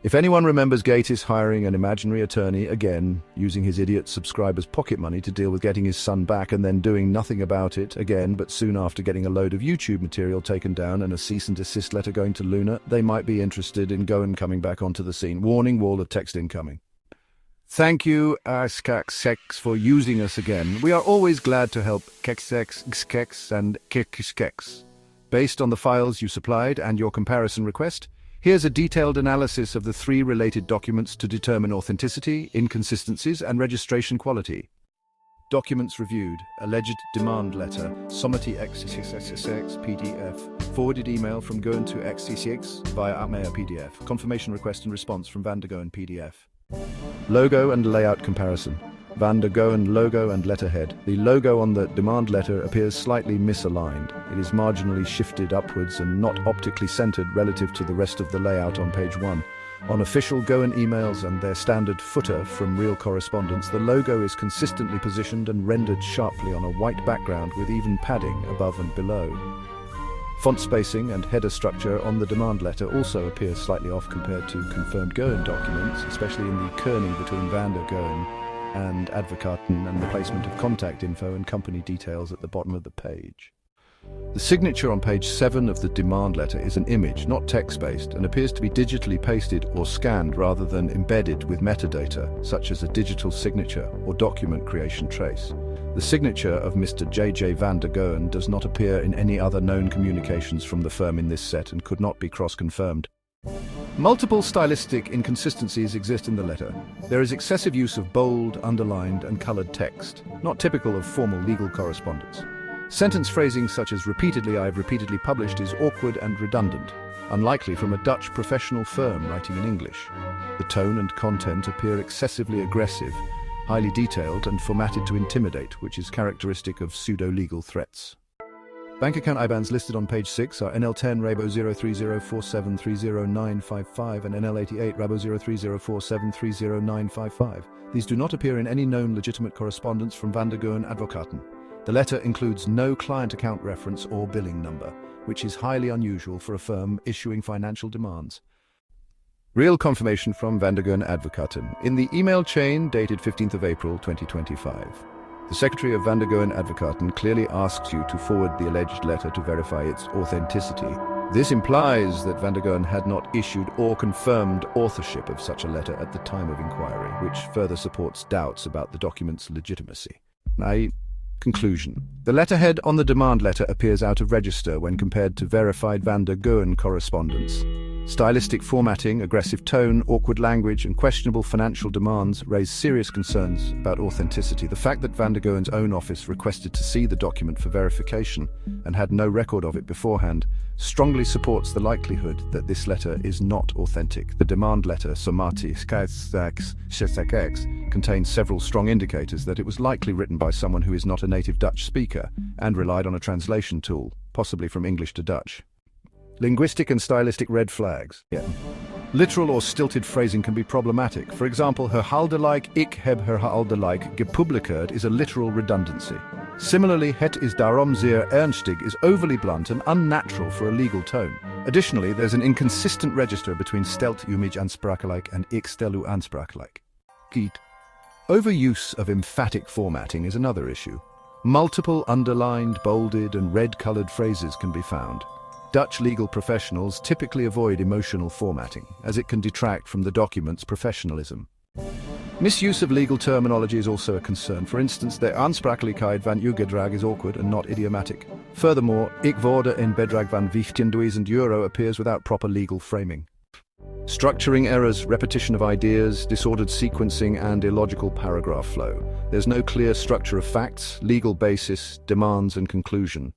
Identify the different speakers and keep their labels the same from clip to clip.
Speaker 1: If anyone remembers Gatis hiring an imaginary attorney, again, using his idiot subscribers' pocket money to deal with getting his son back and then doing nothing about it, again, but soon after getting a load of YouTube material taken down and a cease and desist letter going to Luna, they might be interested in Goen coming back onto the scene. Warning, wall of text incoming. Thank you, Askax, for using us again. We are always glad to help Kexex and Kexkex. Based on the files you supplied and your comparison request, here's a detailed analysis of the 3 related documents to determine authenticity, inconsistencies, and registration quality. Documents reviewed: alleged demand letter, Somity XCCX PDF, forwarded email from Goen to XCCX via Atmea PDF, confirmation request and response from Van der Goen PDF. Logo and layout comparison. Van der Goen logo and letterhead. The logo on the demand letter appears slightly misaligned. It is marginally shifted upwards and not optically centered relative to the rest of the layout on page 1. On official Goen emails and their standard footer from real correspondence, the logo is consistently positioned and rendered sharply on a white background with even padding above and below. Font spacing and header structure on the demand letter also appears slightly off compared to confirmed Goen documents, especially in the kerning between Van der Goen and Advocaten and the placement of contact info and company details at the bottom of the page. The signature on page 7 of the demand letter is an image, not text-based, and appears to be digitally pasted or scanned rather than embedded with metadata, such as a digital signature or document creation trace. The signature of Mr. J.J. Van der Goen does not appear in any other known communications from the firm in this set and could not be cross-confirmed. Multiple stylistic inconsistencies exist in the letter. There is excessive use of bold, underlined, and colored text, not typical of formal legal correspondence. Sentence phrasing such as "repeatedly I've repeatedly published" is awkward and redundant, unlikely from a Dutch professional firm writing in English. The tone and content appear excessively aggressive, highly detailed, and formatted to intimidate, which is characteristic of pseudo-legal threats. Bank account IBANs listed on page 6 are NL10 Rabo 03047300955 and NL88 Rabo 03047300955. These do not appear in any known legitimate correspondence from Van der Goen Advocaten. The letter includes no client account reference or billing number, which is highly unusual for a firm issuing financial demands. Real confirmation from Van der Goen Advocaten. In the email chain dated 15th of April 2025. The Secretary of Van der Goen Advocaten clearly asks you to forward the alleged letter to verify its authenticity. This implies that Van der Goen had not issued or confirmed authorship of such a letter at the time of inquiry, which further supports doubts about the document's legitimacy. Conclusion. The letterhead on the demand letter appears out of register when compared to verified Van der Goen correspondence. Stylistic formatting, aggressive tone, awkward language, and questionable financial demands raise serious concerns about authenticity. The fact that Van der Goen's own office requested to see the document for verification and had no record of it beforehand strongly supports the likelihood that this letter is not authentic. The demand letter, Somati XCCX, contains several strong indicators that it was likely written by someone who is not a native Dutch speaker and relied on a translation tool, possibly from English to Dutch. Linguistic and stylistic red flags. Literal or stilted phrasing can be problematic. For example, herhaaldelijk, ik heb herhaaldelijk gepubliceerd is a literal redundancy. Similarly, het is daarom zeer ernstig is overly blunt and unnatural for a legal tone. Additionally, there's an inconsistent register between stelt u mij aansprakelijk and ik stel u aansprakelijk. Overuse of emphatic formatting is another issue. Multiple underlined, bolded, and red-colored phrases can be found. Dutch legal professionals typically avoid emotional formatting, as it can detract from the document's professionalism. Misuse of legal terminology is also a concern. For instance, de aansprakelijkheid van uw gedrag is awkward and not idiomatic. Furthermore, ik worde in bedrag van €15,000 appears without proper legal framing. Structuring errors, repetition of ideas, disordered sequencing, and illogical paragraph flow. There's no clear structure of facts, legal basis, demands, and conclusion.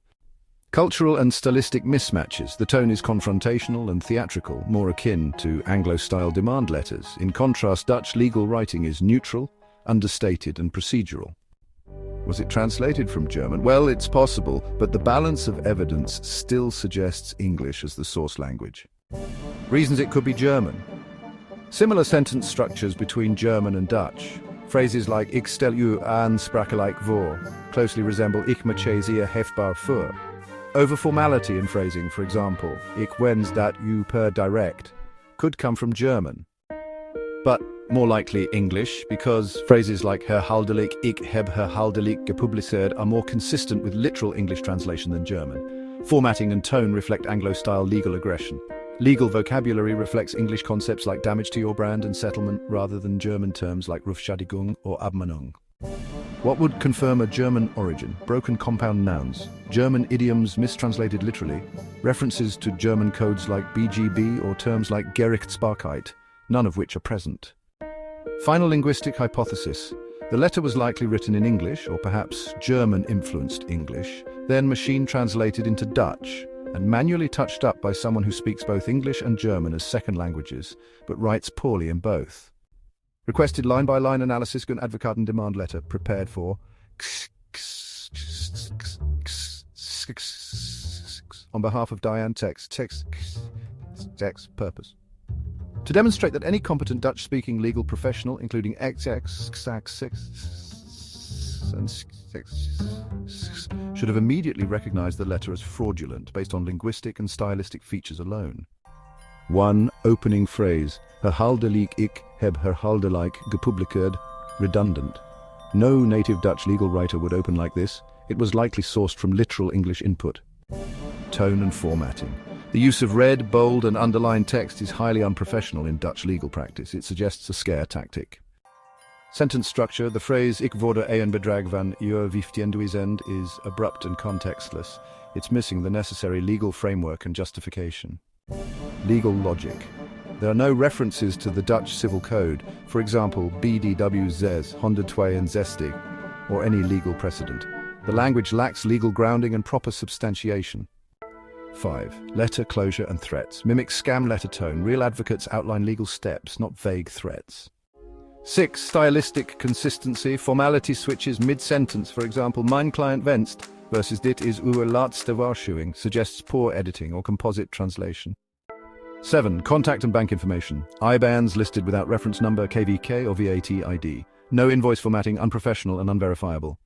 Speaker 1: Cultural and stylistic mismatches. The tone is confrontational and theatrical, more akin to Anglo-style demand letters. In contrast, Dutch legal writing is neutral, understated, and procedural. Was it translated from German? Well, it's possible, but the balance of evidence still suggests English as the source language. Reasons it could be German. Similar sentence structures between German and Dutch. Phrases like ik stel u aansprakelijk voor closely resemble ik maak zeer hefbaar voor. Over-formality in phrasing, for example, ik wens dat u per direct, could come from German. but more likely English, because phrases like herhaaldelijk, ik heb herhaaldelijk gepubliceerd are more consistent with literal English translation than German. Formatting and tone reflect Anglo-style legal aggression. Legal vocabulary reflects English concepts like damage to your brand and settlement rather than German terms like Rufschädigung or Abmahnung. What would confirm a German origin? Broken compound nouns, German idioms mistranslated literally, references to German codes like BGB or terms like Gerichtsbarkeit, none of which are present. Final linguistic hypothesis. The letter was likely written in English, or perhaps German-influenced English, then machine translated into Dutch, and manually touched up by someone who speaks both English and German as second languages, but writes poorly in both. Requested line-by-line analysis gun advocaten demand letter prepared for on behalf of Diane text purpose. To demonstrate that any competent Dutch-speaking legal professional, including should have immediately recognized the letter as fraudulent based on linguistic and stylistic features alone. 1. Opening phrase. Herhaaldelijk, ik heb herhaaldelijk gepubliceerd. Redundant. No native Dutch legal writer would open like this. It was likely sourced from literal English input. Tone and formatting. The use of red, bold, and underlined text is highly unprofessional in Dutch legal practice. It suggests a scare tactic. Sentence structure. The phrase ik worde een bedrag van €15.000 is abrupt and contextless. It's missing the necessary legal framework and justification. Legal logic. There are no references to the Dutch Civil Code, for example, BDW Zes, 162, or any legal precedent. The language lacks legal grounding and proper substantiation. 5. Letter closure and threats. Mimic scam letter tone. Real advocates outline legal steps, not vague threats. 6. Stylistic consistency. Formality switches mid-sentence. For example, mijn client wenst versus dit is uw laatste waarschuwing suggests poor editing or composite translation. 7. Contact and bank information. IBANs listed without reference number, KVK or VAT ID. No invoice formatting, unprofessional and unverifiable.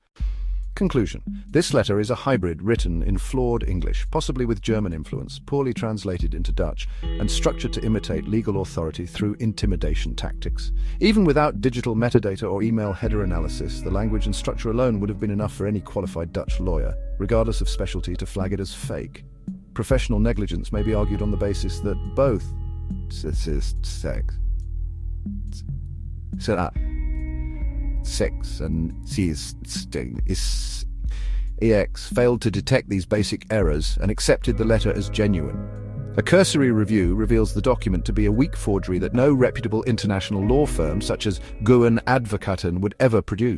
Speaker 1: Conclusion. This letter is a hybrid written in flawed English, possibly with German influence, poorly translated into Dutch, and structured to imitate legal authority through intimidation tactics. Even without digital metadata or email header analysis, the language and structure alone would have been enough for any qualified Dutch lawyer, regardless of specialty, to flag it as fake. Professional negligence may be argued on the basis that both sex and EX failed to detect these basic errors and accepted the letter as genuine. A cursory review reveals the document to be a weak forgery that no reputable international law firm such as Goatis Advocaten would ever produce.